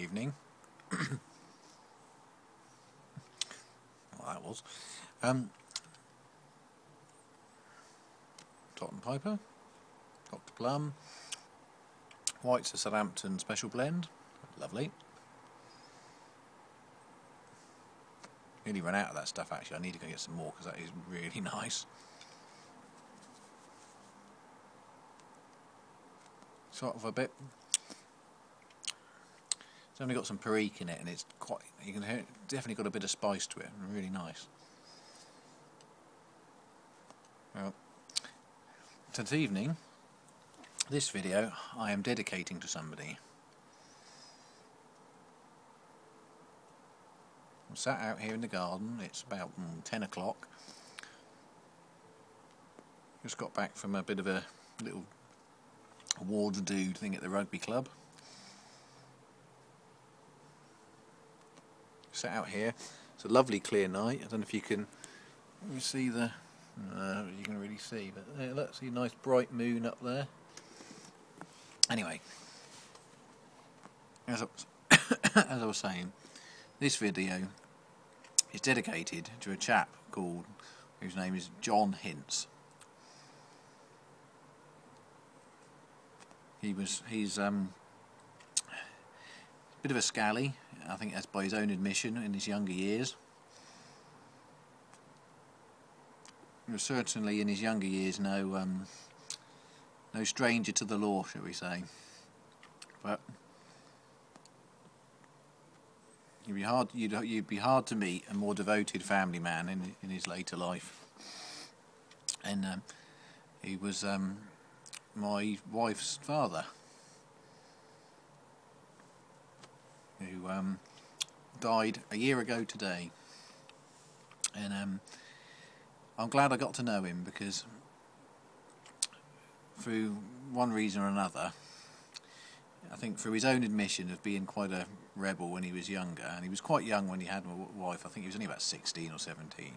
evening. Well, that was Tot and Piper, Dr. Plum, White's a Southampton special blend, lovely. Nearly run out of that stuff actually. I need to go get some more because that is really nice. Sort of a bit. It's only got some perique in it, and it's quite. You can hear it, definitely got a bit of spice to it. Really nice. Well, this evening, this video I am dedicating to somebody. I'm sat out here in the garden. It's about 10 o'clock. Just got back from a bit of a little awards dude thing at the rugby club. Sat out here. It's a lovely clear night. I don't know if you can see the. You can really see, but there, look, see a nice bright moon up there. Anyway, as I was saying, this video is dedicated to a chap whose name is Jon Hince. He's a bit of a scally, I think that's by his own admission, in his younger years. He was certainly in his younger years no stranger to the law, shall we say. But you'd be hard to meet a more devoted family man in his later life. And he was my wife's father, who died a year ago today. And I'm glad I got to know him, because through one reason or another, I think through his own admission of being quite a rebel when he was younger, and he was quite young when he had my wife. I think he was only about 16 or 17.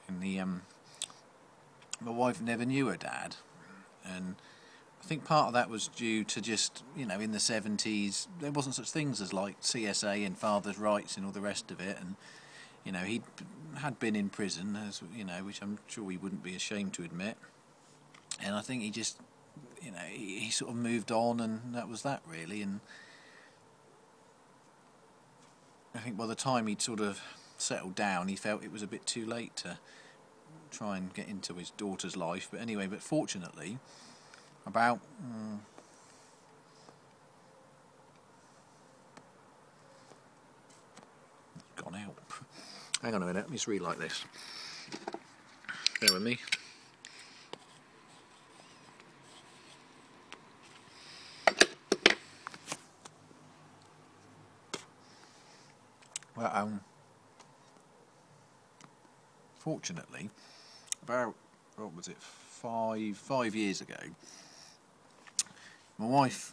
And my wife never knew her dad, and I think part of that was due to just, in the 70s there wasn't such things as like CSA and father's rights and all the rest of it, and he had been in prison, as which I'm sure he wouldn't be ashamed to admit, and I think he just he sort of moved on, and that was that really. And I think by the time he'd sort of settled down, he felt it was a bit too late to try and get into his daughter's life. But anyway, fortunately, about gone out. Hang on a minute, let me just read like this. Bear with me. Well, fortunately, about, what was it, five years ago, my wife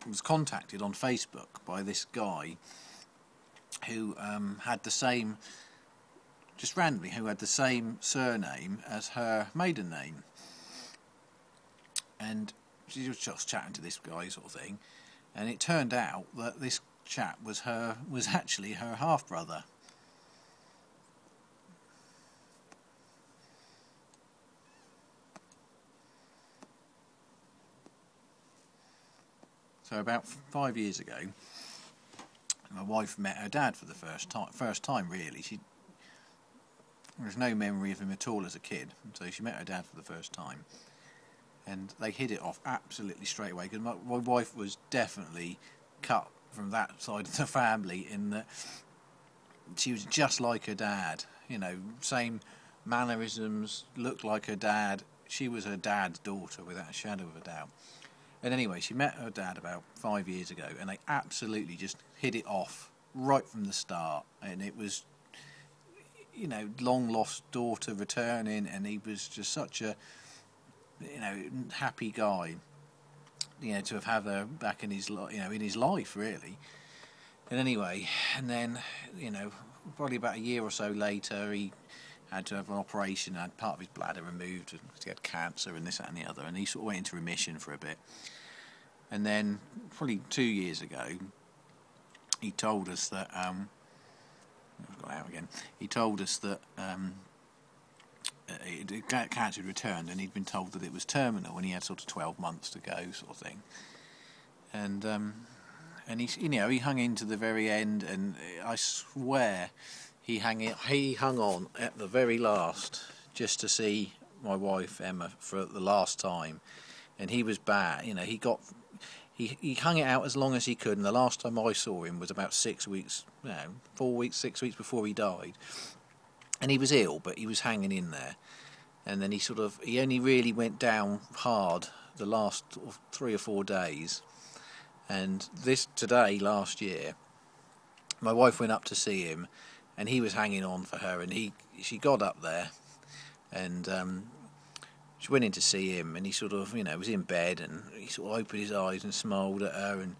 was contacted on Facebook by this guy who had the same, just randomly, who had the same surname as her maiden name. And she was just chatting to this guy, sort of thing, and it turned out that this chap was actually her half brother. So about 5 years ago, my wife met her dad for the first time really. There's no memory of him at all as a kid, so she met her dad for the first time, and they hit it off absolutely straight away, because my wife was definitely cut from that side of the family, in that she was just like her dad, same mannerisms, looked like her dad. She was her dad's daughter without a shadow of a doubt. And anyway, she met her dad about 5 years ago, and they absolutely just hit it off right from the start. And it was, long lost daughter returning, and he was just such a, happy guy, to have had her back in his, in his life really. And anyway, and then, probably about a year or so later, he had to have an operation, had part of his bladder removed, and he had cancer and this, that and the other, and he sort of went into remission for a bit. And then probably 2 years ago, he told us that I've got out again. He told us that cancer had returned, and he'd been told that it was terminal, and he had sort of 12 months to go, sort of thing. And he hung in to the very end, and I swear he hung on at the very last just to see my wife Emma for the last time. And he was bad, he hung it out as long as he could, and the last time I saw him was about 6 weeks, 6 weeks before he died. And he was ill, but he was hanging in there. And then he only really went down hard the last 3 or 4 days. And last year, my wife went up to see him, and he was hanging on for her, and she got up there, and she went in to see him, and he was in bed, and he sort of opened his eyes and smiled at her, and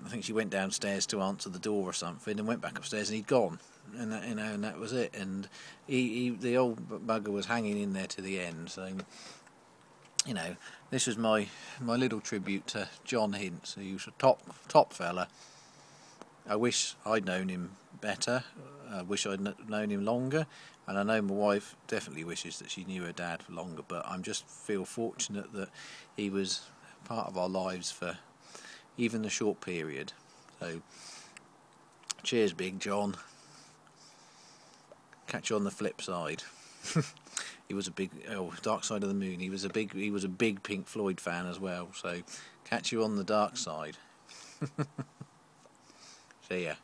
I think she went downstairs to answer the door or something, and went back upstairs, and he'd gone, and that was it. And the old bugger was hanging in there to the end. So, this was my little tribute to Jon Hince, who was a top fella. I wish I'd known him better. I wish I'd known him longer, and I know my wife definitely wishes that she knew her dad for longer, but I just feel fortunate that he was part of our lives for even the short period. So cheers, Big John. Catch you on the flip side. He was a big Dark Side of the Moon. He was a big Pink Floyd fan as well. So catch you on the dark side. See ya.